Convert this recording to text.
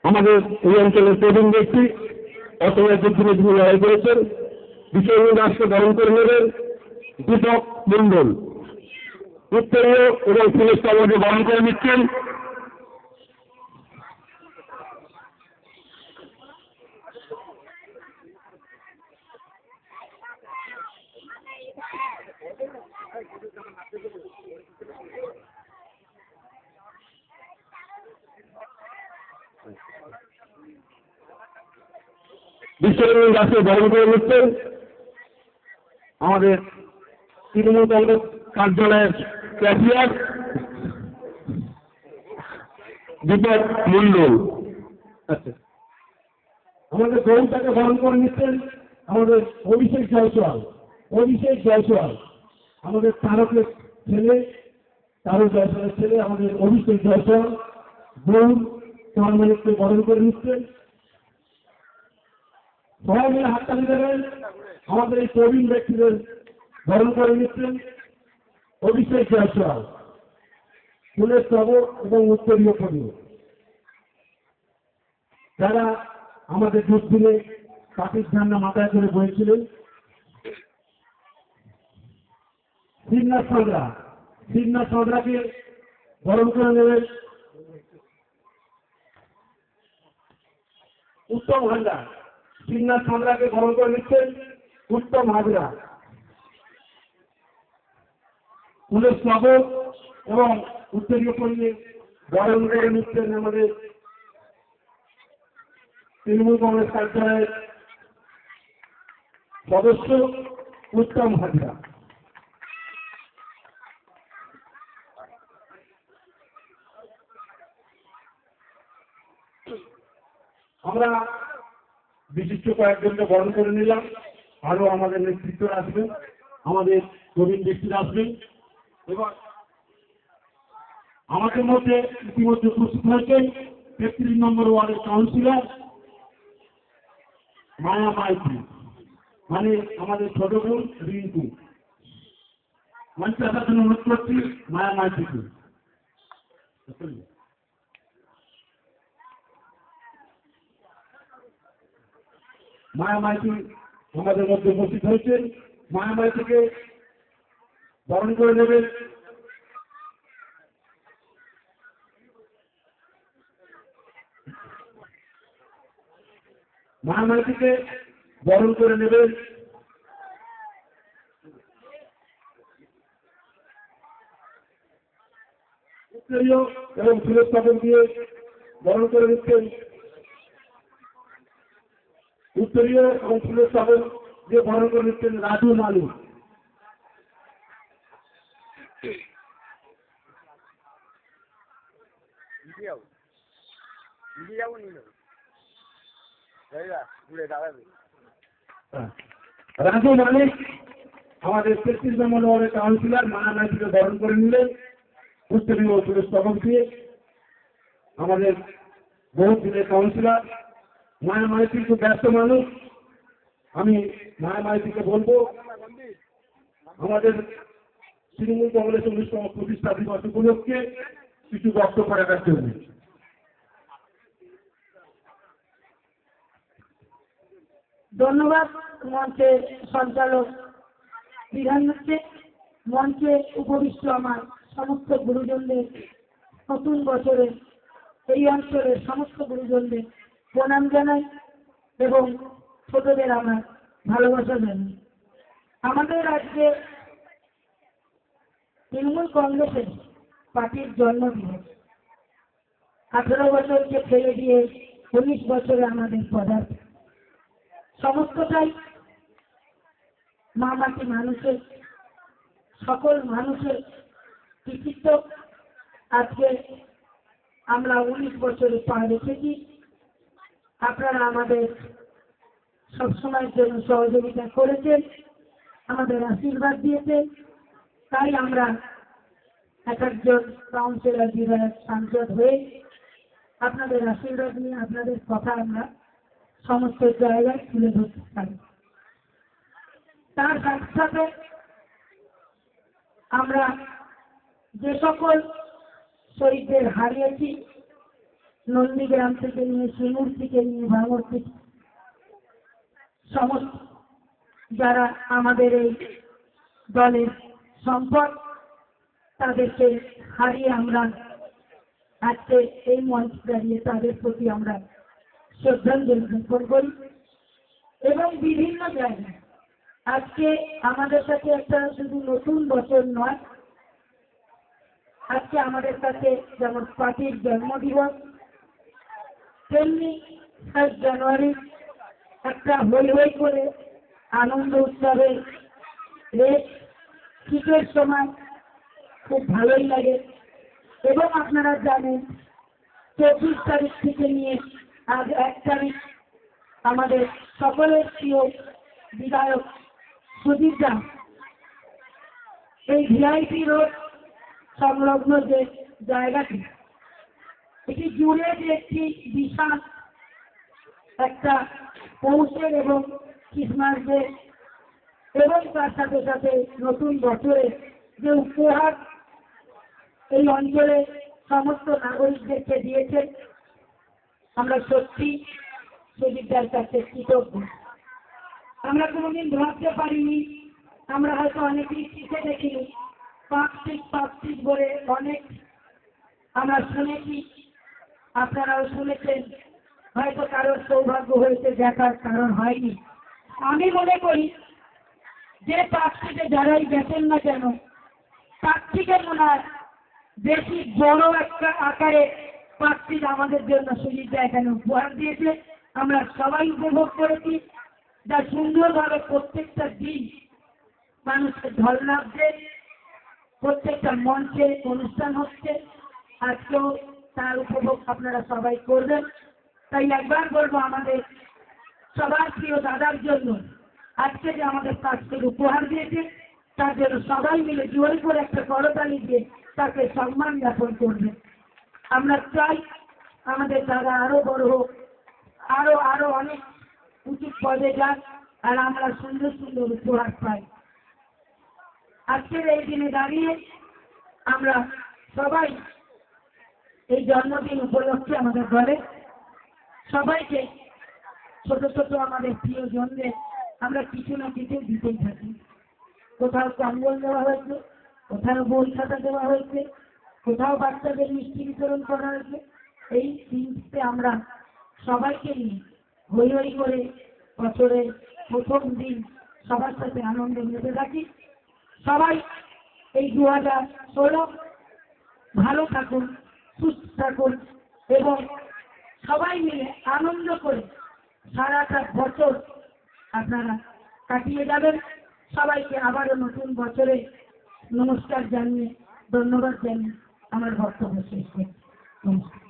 আমাদের এই অঞ্চলের প্রবীণ ব্যক্তি অর্থনৈতিক দিনে তিনি লড়াই করেছেন। বিষয় রাষ্ট্র বরণ করে নেবেন দীপক মন্ডল। উত্তরীয় এবং পুলিশ কর্মকে বরণ করে নিচ্ছেন বিশ্বরঞ্জন দাসকে বরণ করে নিচ্ছেন আমাদের তৃণমূল কংগ্রেস কার্যালয়ের ক্যাশিয়ার দীপক মন্ডল। আমাদের গৌরটাকে বরণ করে নিচ্ছেন আমাদের অভিষেক জয়সওয়াল। আমাদের তারকের ছেলে, তারক জয়সওয়ালের ছেলে আমাদের অভিষেক জয়সওয়াল গৌর মালিককে বরণ করে নিচ্ছেন। সবাই মিলে হাততালি দেবেন। আমাদের এই প্রবীণ ব্যক্তিদের বরণ করে নিচ্ছেন অভিষেক জয়সওয়াল, ফুলের স্তবক এবং উত্তরীয় পদী, যারা আমাদের দুর্দিনে পাখির ঝান্ডা মাথায় করে বলেছিলেন। শিবনাথ সন্দ্রাকে বরণ করে নেবেন উত্তম হাজরা। শিবনাথ সন্দ্রাকে বরণ করে নিচ্ছেন উত্তম হাজরা। ফুলের স্তবক এবং উত্তরীয় পরিয়ে বরণ করে নিচ্ছেন আমাদের তৃণমূল কংগ্রেস কার্যালয়ের সদস্য উত্তম হাজরা। আমরা বিশিষ্ট কয়েকজনকে বরণ করে নিলাম। আরো আমাদের নেতৃত্ব আসবেন, আমাদের প্রবীণ ব্যক্তিরা আসবেন এবং আমাদের মধ্যে ইতিমধ্যে উপস্থিত হয়েছেন ৩৩ নম্বর ওয়ার্ডের কাউন্সিলর মায়া মাইতি, মানে আমাদের ছোট বোন রিঙ্কু। মঞ্চে আসার জন্য অনুরোধ করছি মায়া মাইতিকে। মায়া মাইতি আমাদের মধ্যে উপস্থিত হয়েছেন। মায়া মাইতিকে বরণ করে নেবেন উত্তরীয় এবং ফুলের স্তবক দিয়ে বরণ করে নিচ্ছেন রাজু মালু। রাজু মালিক আমাদের ৩৩ নম্বর ওয়ার্ডের কাউন্সিলর মায়া মাইতিকে বরণ করে নিলেন উত্তরীয় ফুলের স্তবক দিয়ে। আমাদের বহু দিনের কাউন্সিলর মায়া মাইতি খুব ব্যস্ত মানুষ। আমি মায়া মাইতিকে বলবো আমাদের তৃণমূল কংগ্রেস ১৯তম প্রতিষ্ঠা দিবস উপলক্ষে কিছু বক্তব্য রাখার জন্য। ধন্যবাদ মঞ্চের সঞ্চালক বিধান হচ্ছে। মঞ্চে উপবিষ্ট আমার সমস্ত গুরুজনদের নতুন বছরে এই অঞ্চলের সমস্ত গুরুজনদের প্রণাম জানাই এবং ছোটদের আমার ভালোবাসা জানাই। আমাদের আজকে তৃণমূল কংগ্রেসের পার্টির জন্মদিবস। 18 বছরকে ফেলে দিয়ে 19 বছরে আমাদের পদার্থ সমস্তটাই মামাটি মানুষের, সকল মানুষের কৃতিত্ব। আজকে আমরা 19 বছরে পা রেখেছি। আপনারা আমাদের সবসময়ের জন্য সহযোগিতা করেছেন, আমাদের আশীর্বাদ দিয়েছেন। তাই আমরা এক একজন কাউন্সিলর, বিধায়ক, সাংসদ হয়ে আপনাদের আশীর্বাদ নিয়ে আপনাদের কথা আমরা সমস্ত জায়গায় তুলে ধরতে পারি। তার সাথে সাথে আমরা যে সকল শহীদদের হারিয়েছি, নন্দীগ্রাম থেকে নিয়ে সিঙ্গুর থেকে নিয়ে ভাঙর থেকে সমস্ত যারা আমাদের এই দলের সম্পদ তাদেরকে হারিয়ে আমরা আজকে এই মঞ্চ দাঁড়িয়ে তাদের প্রতি আমরা শ্রদ্ধাঞ্জলি জ্ঞাপন করি। এবং বিভিন্ন জায়গায় আজকে আমাদের কাছে একটা শুধু নতুন বছর নয়, আজকে আমাদের কাছে যেমন পার্টির জন্মদিবস, তেমনি 1 জানুয়ারি একটা হই হই করে আনন্দ উৎসবের রেস শীতের সময় খুব ভালোই লাগে। এবং আপনারা জানেন 24 তারিখ থেকে নিয়ে আজ 1 তারিখ আমাদের সকলের প্রিয় বিধায়ক সুজিত দা এই ভিআইপি রোড সংলগ্ন যে জায়গাটি, এটি জুড়ে যে একটি বিশাল একটা পৌষের এবং ক্রিসমাস ডে এবং তার সাথে সাথে নতুন বছরে যে উপহার এই অঞ্চলে সমস্ত নাগরিকদেরকে দিয়েছে, আমরা সত্যি সুজিতদার কাছে কৃতজ্ঞ। আমরা কোনোদিন ভাবতে পারিনি, আমরা হয়তো অনেকেই শিখে দেখিনি, পাঁচটি বলে অনেক আমরা শুনেছি, আপনারাও শুনেছেন, হয়তো কারোর সৌভাগ্য হয়েছে দেখার, কারণ হয়নি। আমি মনে করি যে পাঁচটিতে যারাই গেছেন না কেন, তার থেকে মনে হয় বেশি বড় একটা আকারে পাঁচটি আমাদের জন্য সুজিত এখানে উপহার দিয়েছে। আমরা সবাই উপভোগ করেছি, যা সুন্দরভাবে প্রত্যেকটা দিন মানুষকে ঢল নামছে, প্রত্যেকটা মঞ্চে অনুষ্ঠান হচ্ছে, আজকেও তার উপভোগ আপনারা সবাই করবেন। তাই একবার বলবো, আমাদের সবার প্রিয় দাদার জন্য আজকে যে আমাদের পাঁচটির উপহার দিয়েছে, তার জন্য সবাই মিলে জোর করে একটা করতালি দিয়ে তাকে সম্মান জ্ঞাপন করবে। আমরা চাই আমাদের দাদা আরো বড় হোক, আরো অনেক উঁচু পদে যাক, আর আমরা সুন্দর সুন্দর উপহার পাই। আজকের এই দিনে দাঁড়িয়ে আমরা সবাই এই জন্মদিন উপলক্ষে আমাদের ঘরে সবাইকে ছোট ছোট আমাদের প্রিয়জনদের আমরা কিছু না কিছু দিতেই থাকি। কোথাও কম্বল দেওয়া হয়েছে, কোথাও বই খাতা দেওয়া হয়েছে, কোথাও বাচ্চাদের মিষ্টি বিতরণ করা হয়েছে। এই দিনটিতে আমরা সবাইকে নিয়ে হই হই করে বছরের প্রথম দিন সবার সাথে আনন্দ মেতে থাকি। সবাই এই 2016 ভালো থাকুন, সুস্থ থাকুন এবং সবাই মিলে আনন্দ করে সারাটা বছর আপনারা কাটিয়ে যাবেন। সবাইকে আবারও নতুন বছরে নমস্কার জানিয়ে, ধন্যবাদ জানিয়ে আমার বক্তব্য শেষ করছি। নমস্কার।